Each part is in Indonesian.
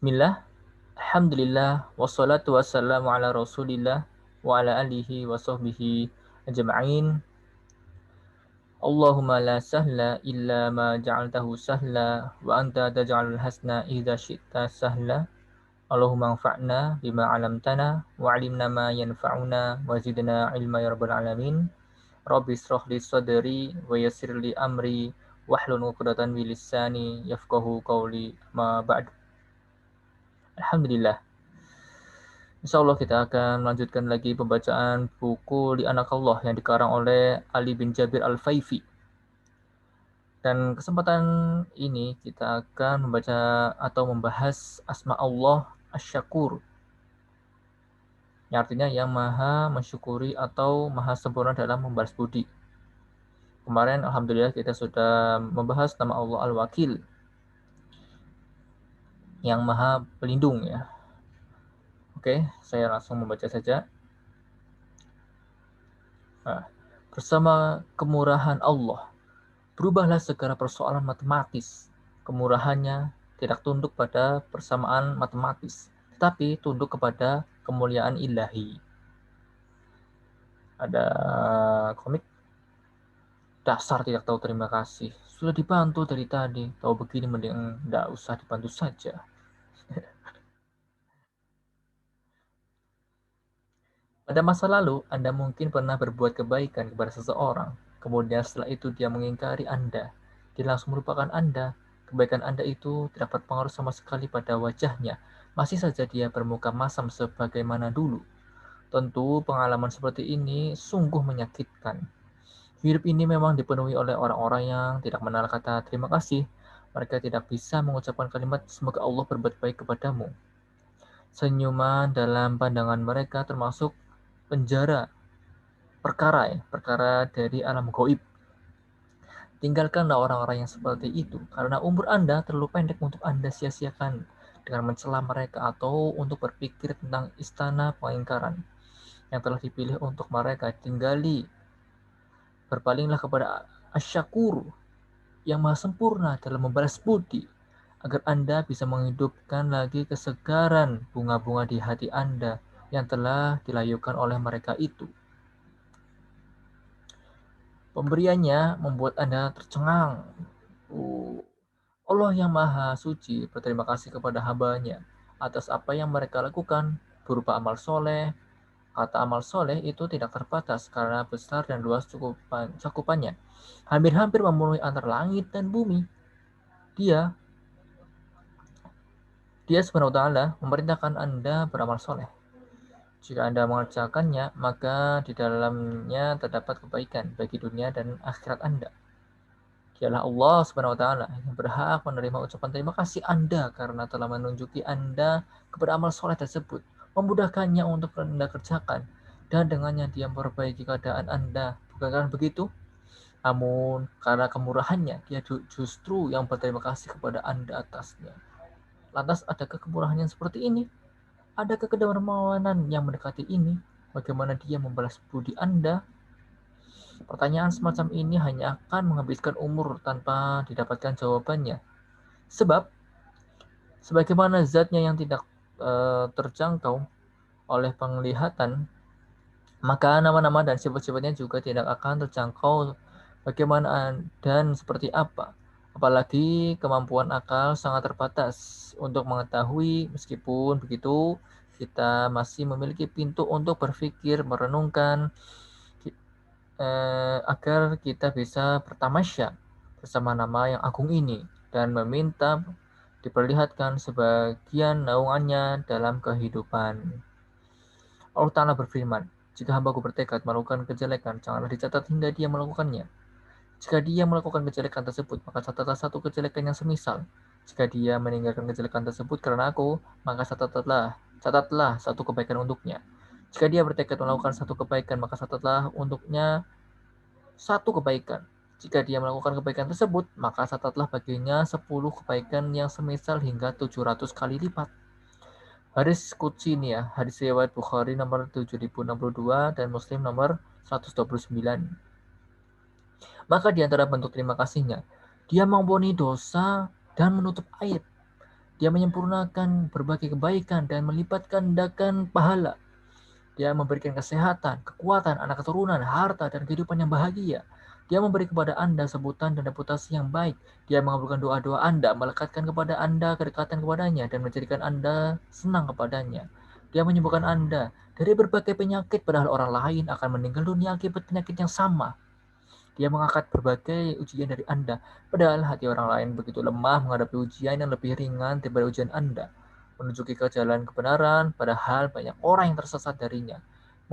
Bismillah, alhamdulillah, wassalatu wassalamu ala rasulillah wa ala alihi wa sahbihi ajma'in. Allahumma la sahla illa ma ja'altahu sahla wa anta taj'alul hasna idza syi'ta sahla. Allahumma anfa'na bima 'allamtana wa 'allimna ma yanfa'una wa zidna ilma ya rabbal alamin. Rabbi israh li sadri wa yassir li amri wahlul 'uqdatam min lisani yafqahu qawli ma ba'd. Alhamdulillah. Insya Allah kita akan melanjutkan lagi pembacaan buku Li Anakallah yang dikarang oleh Ali bin Jabir Al-Faifi. Dan kesempatan ini kita akan membaca atau membahas Asma Allah Asy-Syakur. Yang artinya yang maha mensyukuri atau maha sempurna dalam membalas budi. Kemarin Alhamdulillah kita sudah membahas nama Allah Al-Wakil. Yang maha pelindung ya. Oke, saya langsung membaca saja. Nah, bersama kemurahan Allah, berubahlah segala persoalan matematis. Kemurahannya tidak tunduk pada persamaan matematis, tetapi tunduk kepada kemuliaan ilahi. Ada komik, dasar tidak tahu terima kasih. Sudah dibantu dari tadi, tahu begini mending tidak usah dibantu saja. Pada masa lalu, Anda mungkin pernah berbuat kebaikan kepada seseorang. Kemudian setelah itu dia mengingkari Anda. Dia langsung melupakan Anda. Kebaikan Anda itu tidak berpengaruh sama sekali pada wajahnya. Masih saja dia bermuka masam sebagaimana dulu. Tentu pengalaman seperti ini sungguh menyakitkan. Hidup ini memang dipenuhi oleh orang-orang yang tidak mengenal kata terima kasih. Mereka tidak bisa mengucapkan kalimat semoga Allah berbuat baik kepadamu. Senyuman dalam pandangan mereka termasuk penjara perkara dari alam gaib. Tinggalkanlah orang-orang yang seperti itu, karena umur Anda terlalu pendek untuk Anda sia-siakan dengan mencela mereka atau untuk berpikir tentang istana pengingkaran yang telah dipilih untuk mereka. Tinggali, berpalinglah kepada Asy-Syakur yang maha sempurna dalam membalas budi, agar Anda bisa menghidupkan lagi kesegaran bunga-bunga di hati Anda yang telah dilayukan oleh mereka itu. Pemberiannya membuat Anda tercengang. Allah yang maha suci berterima kasih kepada hambanya atas apa yang mereka lakukan berupa amal soleh. Kata amal soleh itu tidak terbatas karena besar dan luas cakupannya. Hampir-hampir memenuhi antara langit dan bumi. Dia SWT memerintahkan Anda beramal soleh. Jika Anda mengerjakannya, maka di dalamnya terdapat kebaikan bagi dunia dan akhirat Anda. Dialah Allah SWT yang berhak menerima ucapan terima kasih Anda karena telah menunjuki Anda kepada amal soleh tersebut, memudahkannya untuk Anda kerjakan, dan dengannya Dia memperbaiki keadaan Anda. Bukankah begitu? Namun, karena kemurahannya, Dia justru yang berterima kasih kepada Anda atasnya. Lantas, adakah kemurahan yang seperti ini? Adakah kedermawanan yang mendekati ini? Bagaimana Dia membalas budi Anda? Pertanyaan semacam ini hanya akan menghabiskan umur tanpa didapatkan jawabannya. Sebab, sebagaimana zatnya yang tidak terjangkau oleh penglihatan, maka nama-nama dan sifat-sifatnya juga tidak akan terjangkau bagaimana dan seperti apa. Apalagi kemampuan akal sangat terbatas untuk mengetahui. Meskipun begitu, kita masih memiliki pintu untuk berpikir, merenungkan, agar kita bisa bertamasya bersama nama yang agung ini dan meminta diperlihatkan sebagian naungannya dalam kehidupan. Allah Ta'ala berfirman, jika hambaku bertekad melakukan kejelekan, janganlah dicatat hingga dia melakukannya. Jika dia melakukan kejelekan tersebut, maka catatlah satu kejelekan yang semisal. Jika dia meninggalkan kejelekan tersebut karena aku, maka catatlah satu kebaikan untuknya. Jika dia bertekad melakukan satu kebaikan, maka catatlah untuknya satu kebaikan. Jika dia melakukan kebaikan tersebut, maka catatlah baginya 10 kebaikan yang semisal hingga 700 kali lipat. Hadis Qudsi ini ya, hadis riwayat Bukhari nomor 7062 dan Muslim nomor 129. Maka di antara bentuk terima kasihnya, dia mengampuni dosa dan menutup aib. Dia menyempurnakan berbagai kebaikan dan melipat gandakan pahala. Dia memberikan kesehatan, kekuatan, anak keturunan, harta, dan kehidupan yang bahagia. Dia memberi kepada Anda sebutan dan reputasi yang baik. Dia mengabulkan doa-doa Anda, melekatkan kepada Anda kedekatan kepadanya, dan menjadikan Anda senang kepadanya. Dia menyembuhkan Anda dari berbagai penyakit, padahal orang lain akan meninggal dunia akibat penyakit yang sama. Dia mengangkat berbagai ujian dari Anda, padahal hati orang lain begitu lemah menghadapi ujian yang lebih ringan daripada ujian Anda. Menunjuki ke jalan kebenaran, padahal banyak orang yang tersesat darinya.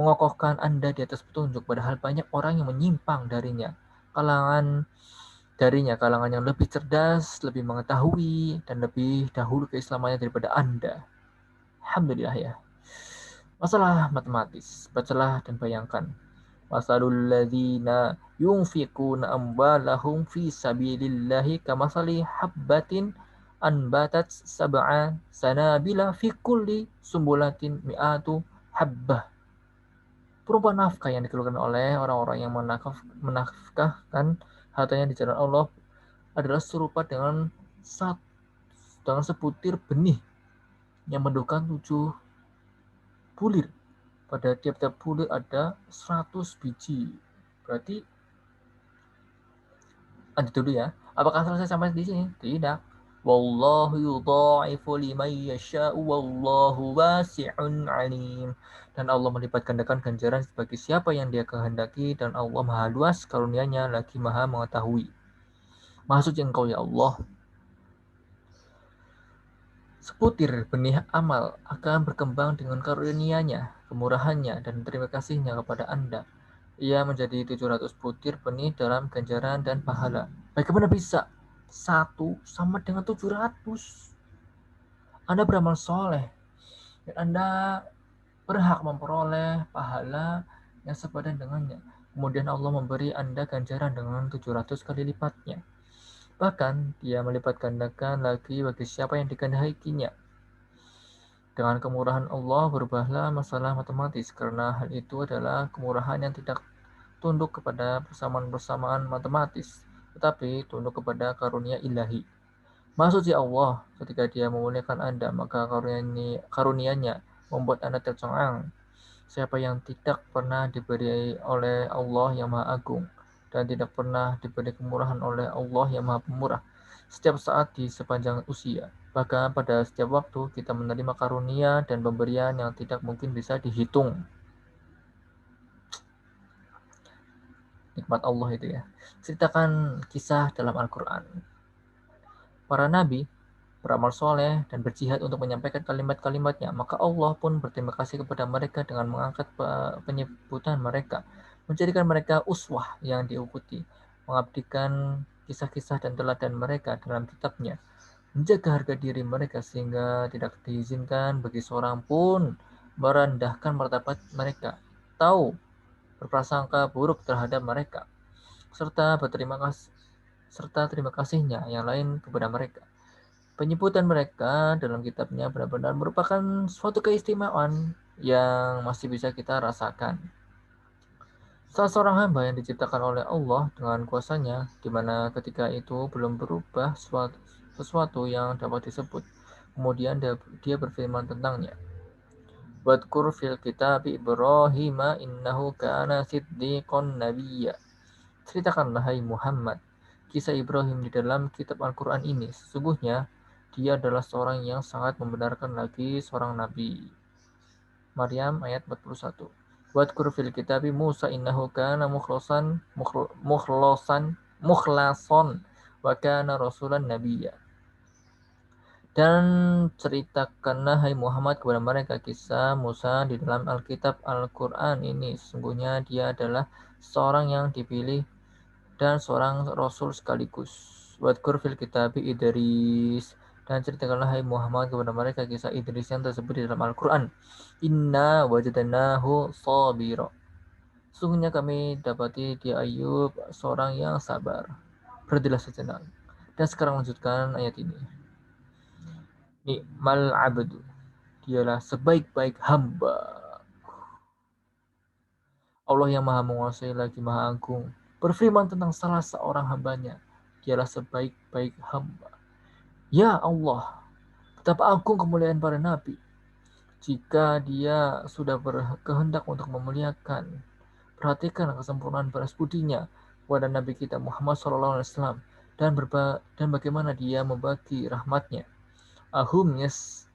Mengokohkan Anda di atas petunjuk, padahal banyak orang yang menyimpang darinya. Kalangan yang lebih cerdas, lebih mengetahui, dan lebih dahulu keislamannya daripada Anda. Alhamdulillah ya. Masalah matematis, bacalah dan bayangkan. Masalul ladzina yunfiquna amwalahum fi sabilillahi kamasali habbatin anbatat sab'a sanabila fi kulli sumbulatin mi'atu habbah. Perubahan nafkah yang dikeluarkan oleh orang-orang yang menafkahkan hartanya di jalan Allah adalah serupa dengan sebutir benih yang mendukan 7 bulir. Pada tiap-tiap bulir ada 100 biji. Berarti lanjut dulu ya. Apakah selesai sampai di sini? Tidak. Wallahu yudha'ifu liman yasha'u wallahu wasi'un alim. Dan Allah melipat gandakan ganjaran bagi siapa yang Dia kehendaki, dan Allah Maha luas karunia-Nya lagi Maha mengetahui. Maksud Engkau ya Allah, sebutir benih amal akan berkembang dengan karunia-Nya, kemurahan-Nya, dan terima kasih-Nya kepada Anda. Ia menjadi 700 butir benih dalam ganjaran dan pahala. Bagaimana bisa 1 sama dengan 700? Anda beramal soleh, dan Anda berhak memperoleh pahala yang sepadan dengannya. Kemudian Allah memberi Anda ganjaran dengan 700 kali lipatnya. Bahkan Dia melipat gandakan lagi bagi siapa yang dikehendakinya. Dengan kemurahan Allah berubahlah masalah matematis, karena hal itu adalah kemurahan yang tidak tunduk kepada persamaan-persamaan matematis, tetapi tunduk kepada karunia ilahi. Maksud ya Allah, ketika Dia memuliakan Anda, maka karunia-Nya membuat Anda tercengang. Siapa yang tidak pernah diberi oleh Allah yang Maha Agung, dan tidak pernah diberi kemurahan oleh Allah yang Maha Pemurah, setiap saat di sepanjang usia. Bahkan pada setiap waktu kita menerima karunia dan pemberian yang tidak mungkin bisa dihitung. Nikmat Allah itu ya. Ceritakan kisah dalam Al-Quran. Para nabi beramal soleh dan berjihad untuk menyampaikan kalimat-kalimatnya, maka Allah pun berterima kasih kepada mereka dengan mengangkat penyebutan mereka, menjadikan mereka uswah yang diikuti, mengabdikan kisah-kisah dan teladan mereka dalam kitabnya, menjaga harga diri mereka sehingga tidak diizinkan bagi seorang pun merendahkan martabat mereka, tahu berprasangka buruk terhadap mereka, serta terima kasihnya yang lain kepada mereka. Penyebutan mereka dalam kitabnya benar-benar merupakan suatu keistimewaan yang masih bisa kita rasakan. Salah seorang hamba yang diciptakan oleh Allah dengan kuasanya, di mana ketika itu belum berubah sesuatu yang dapat disebut. Kemudian dia berfirman tentangnya. Wadkur fil kitab Ibrahim innahu kana siddiqon nabiyya. Ceritakanlah hai Muhammad kisah Ibrahim di dalam kitab Al-Quran ini. Sesungguhnya dia adalah seorang yang sangat membenarkan lagi seorang nabi. Maryam ayat 41. Wadkur fil kitabi Musa innahu kana mukhlason wa kana rasulan nabiyya. Dan ceritakanlah hai Muhammad kepada mereka kisah Musa di dalam Alkitab Al-Quran ini. Sesungguhnya dia adalah seorang yang dipilih dan seorang rasul sekaligus. Wadkur fil kitabi Idris. Dan ceritakanlah hai Muhammad kepada mereka kisah Idris yang tersebut di dalam Al-Quran. Inna wajadnahu sabira. Sungguhnya kami dapati dia Ayub seorang yang sabar. Berhentilah sejenak. Dan sekarang lanjutkan ayat ini. Ni'mal abdu. Dialah sebaik-baik hamba. Allah yang maha menguasai lagi maha agung berfirman tentang salah seorang hambanya. Dialah sebaik-baik hamba. Ya Allah, Betapa agung kemuliaan para nabi. Jika dia sudah berkehendak untuk memuliakan, perhatikan kesempurnaan balas budinya kepada Nabi kita Muhammad SAW dan bagaimana dia membagi rahmatnya. Ahum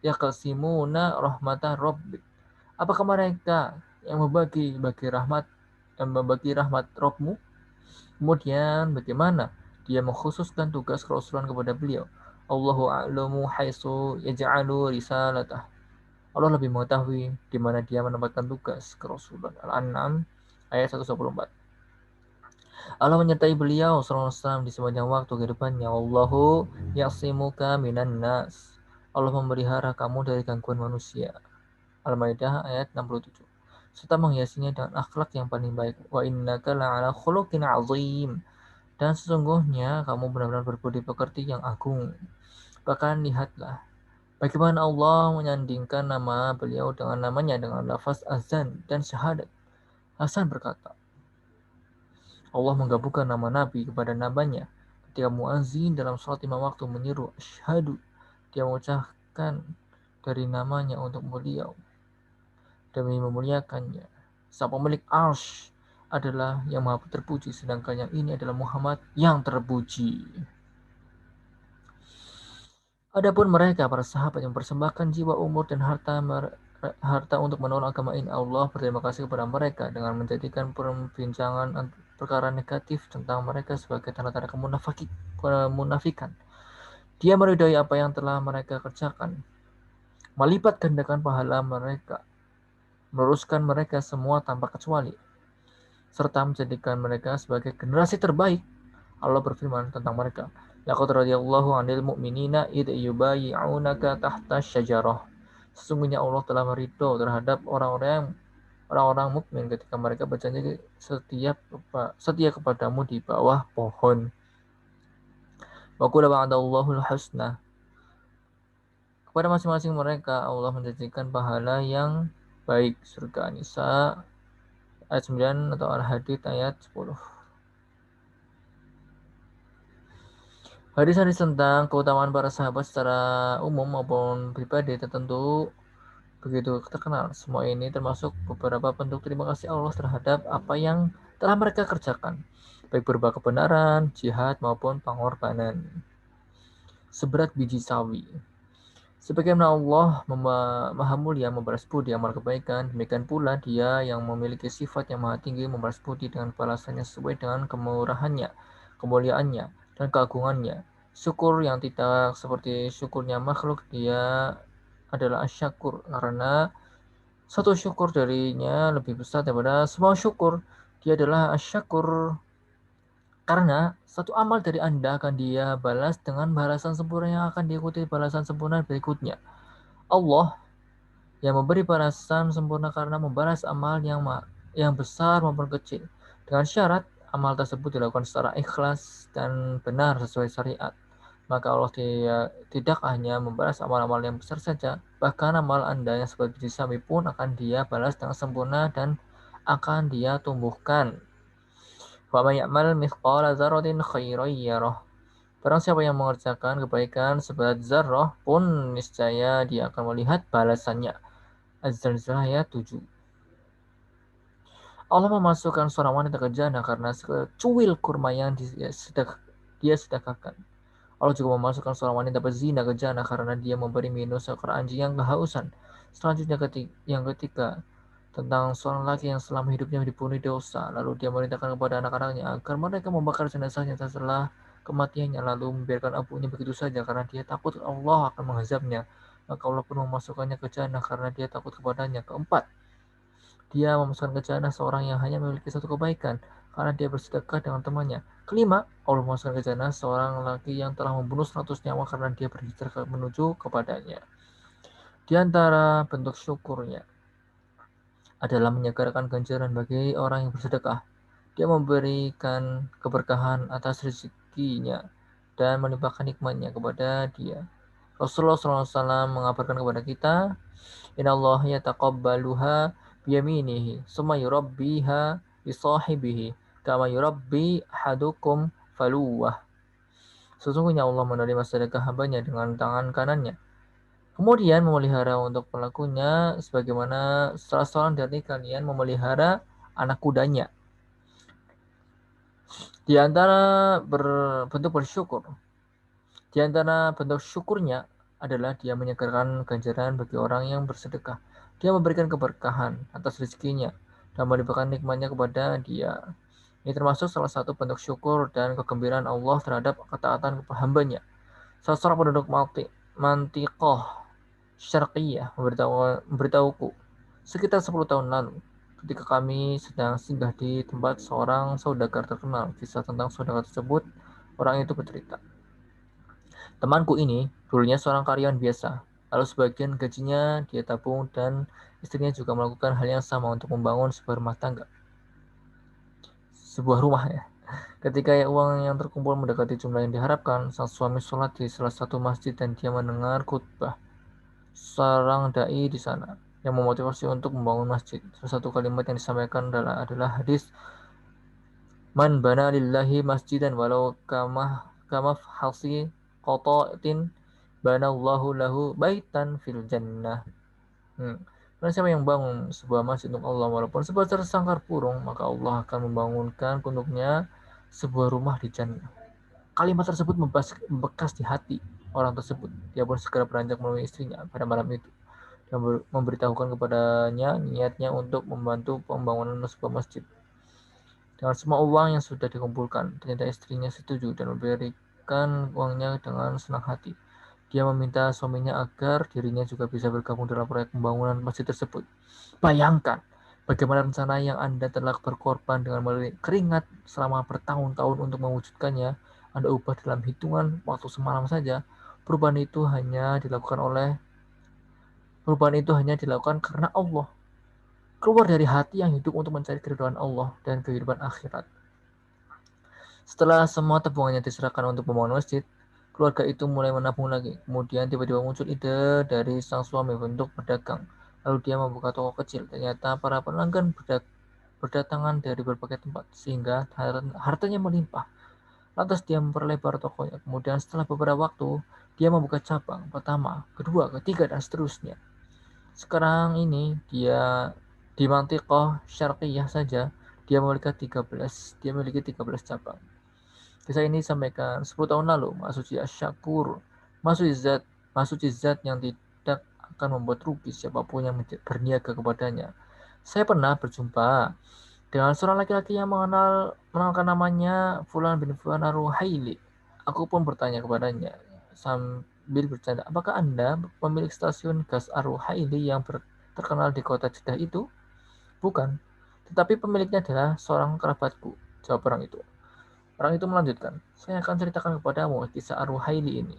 yaqsimuna rahmata rabbik. Apakah mereka yang membagi rahmat Rabbmu? Kemudian bagaimana dia mengkhususkan tugas kerasulan kepada beliau? Allahu a'lamu haitsu yaj'alu risalatah. Allah lebih mengetahui di mana dia menempatkan tugas kerasulan. Al-An'am ayat 114. Allah menyertai beliau SAW di sepanjang waktu kehidupannya. Wallahu ya'simuka minan nas. Allah memelihara kamu dari gangguan manusia. Al-Maidah ayat 67. Serta menghiasinya dengan akhlak yang paling baik. Wa innaka la'ala khuluqin 'azim. Dan sesungguhnya kamu benar-benar berbudi pekerti yang agung. Bahkan lihatlah bagaimana Allah menyandingkan nama beliau dengan namanya dengan lafaz azan dan syahadat. Hasan berkata, Allah menggabungkan nama Nabi kepada namanya. Ketika muazin dalam sholat 5 waktu menyeru asyhadu, dia mengucapkan dari namanya untuk beliau demi memuliakannya. Sang pemilik Arsh adalah yang maha terpuji, sedangkan yang ini adalah Muhammad yang terpuji. Adapun mereka, para sahabat yang persembahkan jiwa, umur, dan harta untuk menolong agama ini, Allah berterima kasih kepada mereka dengan menjadikan perbincangan perkara negatif tentang mereka sebagai tanda-tanda kemunafikan. Dia meridhai apa yang telah mereka kerjakan, melipat gandakan pahala mereka, meluruskan mereka semua tanpa kecuali, serta menjadikan mereka sebagai generasi terbaik. Allah berfirman tentang mereka, laqad radiyallahu 'anil mu'minina idh yubayyi'unaka tahta syajarah. Sesungguhnya Allah telah meridho terhadap orang-orang mukmin ketika mereka berjanji setia kepadamu di bawah pohon. Wa qul wa'adallahu al-husna. Kepada masing-masing mereka Allah menjanjikan pahala yang baik. Surga An-Nisa ayat 9 atau Al-Hadid ayat 10. Hadis-hadis tentang keutamaan para sahabat secara umum maupun pribadi tertentu begitu terkenal. Semua ini termasuk beberapa bentuk terima kasih Allah terhadap apa yang telah mereka kerjakan, baik berupa kebenaran, jihad maupun pengorbanan. Seberat biji sawi. Sebagaimana Allah maha mulia membalas budi amal kebaikan, demikian pula dia yang memiliki sifat yang maha tinggi membalas budi dengan balasannya sesuai dengan kemurahannya, kemuliaannya, dan keagungannya. Syukur yang tidak seperti syukurnya makhluk, dia adalah asyakur, karena satu syukur darinya lebih besar daripada semua syukur. Dia adalah asyakur karena satu amal dari Anda akan dia balas dengan balasan sempurna yang akan diikuti balasan sempurna berikutnya. Allah yang memberi balasan sempurna karena membalas amal yang besar maupun kecil, dengan syarat amal tersebut dilakukan secara ikhlas dan benar sesuai syariat. Maka Allah tidak hanya membalas amal-amal yang besar saja, bahkan amal Anda yang seperti biji sawi pun akan dia balas dengan sempurna dan akan dia tumbuhkan. Wa may ya'mal mithqala dzarratin khairan yarah. Barang siapa yang mengerjakan kebaikan seberat zarrah pun niscaya dia akan melihat balasannya. Az-Zalzalah ayat 7. Allah memasukkan seorang wanita ke jannah karena secuil kurma yang dia sedekahkan. Allah juga memasukkan seorang wanita pezina ke jannah karena dia memberi minum seekor anjing yang kehausan. Selanjutnya yang ketiga tentang seorang laki yang selama hidupnya dipenuhi dosa, lalu dia merintahkan kepada anak-anaknya agar mereka membakar jenazahnya setelah kematiannya, lalu membiarkan abunya begitu saja karena dia takut Allah akan mengazabnya. Maka Allah pun memasukkannya ke jannah karena dia takut kepadanya. Keempat, dia memasukkan ke jannah seorang yang hanya memiliki satu kebaikan karena dia bersedekah dengan temannya. Kelima, Allah memasukkan ke jannah seorang laki yang telah membunuh 100 nyawa karena dia berhijrah menuju kepadanya. Di antara bentuk syukurnya adalah menyegarkan ganjaran bagi orang yang bersedekah. Dia memberikan keberkahan atas rezekinya dan melimpahkan nikmatnya kepada dia. Rasulullah SAW mengabarkan kepada kita, Inna Allah yataqabbaluha biyaminihi, summa yurabbiha bisahibihi, kama yurabbi hadukum faluwah. Sesungguhnya Allah menerima sedekah hambanya dengan tangan kanannya. Kemudian memelihara untuk pelakunya sebagaimana salah seorang dari kalian memelihara anak kudanya. Di antara bentuk bersyukur, di antara bentuk syukurnya adalah dia menyegarkan ganjaran bagi orang yang bersedekah. Dia memberikan keberkahan atas rezekinya dan melimpahkan nikmatnya kepada dia. Ini termasuk salah satu bentuk syukur dan kegembiraan Allah terhadap ketaatan hambanya. Salah seorang penduduk Mantiqoh Syarqiyah memberitahuku sekitar 10 tahun lalu ketika kami sedang singgah di tempat seorang saudagar terkenal. Kisah tentang saudagar tersebut, orang itu bercerita. Temanku ini dulunya seorang karyawan biasa, lalu sebagian gajinya dia tabung dan istrinya juga melakukan hal yang sama untuk membangun sebuah rumah ya. Ketika uang yang terkumpul mendekati jumlah yang diharapkan, sang suami sholat di salah satu masjid dan dia mendengar khutbah seorang dai di sana yang memotivasi untuk membangun masjid. Salah satu kalimat yang disampaikan adalah hadis man bana lillahi masjidan walau kamaf hasi qata'atin banallahu lahu baitan fil jannah. Karena siapa yang bangun sebuah masjid untuk Allah walaupun sebesar sangkar burung, maka Allah akan membangunkan untuknya sebuah rumah di jannah. Kalimat tersebut membekas di hati orang tersebut. Dia pun segera beranjak menemui istrinya pada malam itu dan memberitahukan kepadanya niatnya untuk membantu pembangunan sebuah masjid. Dengan semua uang yang sudah dikumpulkan, ternyata istrinya setuju dan memberikan uangnya dengan senang hati. Dia meminta suaminya agar dirinya juga bisa bergabung dalam proyek pembangunan masjid tersebut. Bayangkan bagaimana rencana yang Anda telah berkorban dengan keringat selama bertahun-tahun untuk mewujudkannya, Anda ubah dalam hitungan waktu semalam saja. Perubahan itu hanya dilakukan karena Allah. Keluar dari hati yang hidup untuk mencari keridhaan Allah dan kehidupan akhirat. Setelah semua tabungannya diserahkan untuk membangun masjid, keluarga itu mulai menabung lagi. Kemudian tiba-tiba muncul ide dari sang suami untuk berdagang. Lalu dia membuka toko kecil. Ternyata para pelanggan berdatangan dari berbagai tempat sehingga hartanya melimpah. Lantas dia memperlebar tokonya. Kemudian setelah beberapa waktu, dia membuka cabang pertama, kedua, ketiga, dan seterusnya. Sekarang ini dia di Mantiqoh Syarqiyah saja dia memiliki 13 cabang. Kisah ini disampaikan 10 tahun lalu. Maksud Asyakur, maksud zat yang tidak akan membuat rugi siapapun yang berniaga kepadanya. Saya pernah berjumpa dengan seorang laki-laki yang mengenalkan namanya Fulan bin Fulan Ar-Ruhaili. Aku pun bertanya kepadanya sambil bercanda, apakah Anda pemilik stasiun gas Ar-Ruhaili yang terkenal di kota Jeddah itu? Bukan, tetapi pemiliknya adalah seorang kerabatku, jawab orang itu. Orang itu melanjutkan, saya akan ceritakan kepadamu kisah Ar-Ruhaili ini.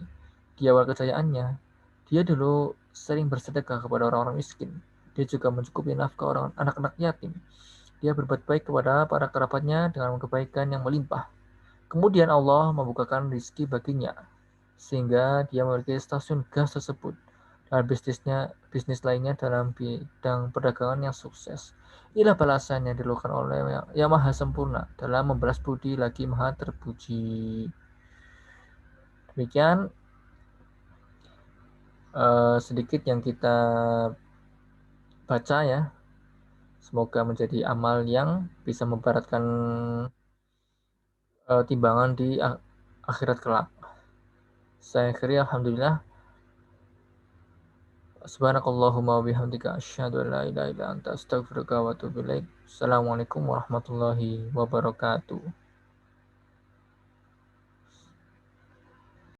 Di awal kejayaannya, dia dulu sering bersedekah kepada orang-orang miskin. Dia juga mencukupi nafkah orang anak-anak yatim. Dia berbuat baik kepada para kerabatnya dengan kebaikan yang melimpah. Kemudian Allah membukakan rezeki baginya, sehingga dia memiliki stasiun gas tersebut dan bisnis lainnya dalam bidang perdagangan yang sukses. Inilah balasan yang dilakukan oleh yang maha sempurna dalam membalas budi lagi maha terpuji. Demikian sedikit yang kita baca ya. Semoga menjadi amal yang bisa memberatkan timbangan di akhirat kelak. Saya akhiri alhamdulillah. Subhanakallahumma wabihamdika asyhadu an la ilaha illa anta astaghfiruka wa atubu ilaik. Assalamualaikum warahmatullahi wabarakatuh.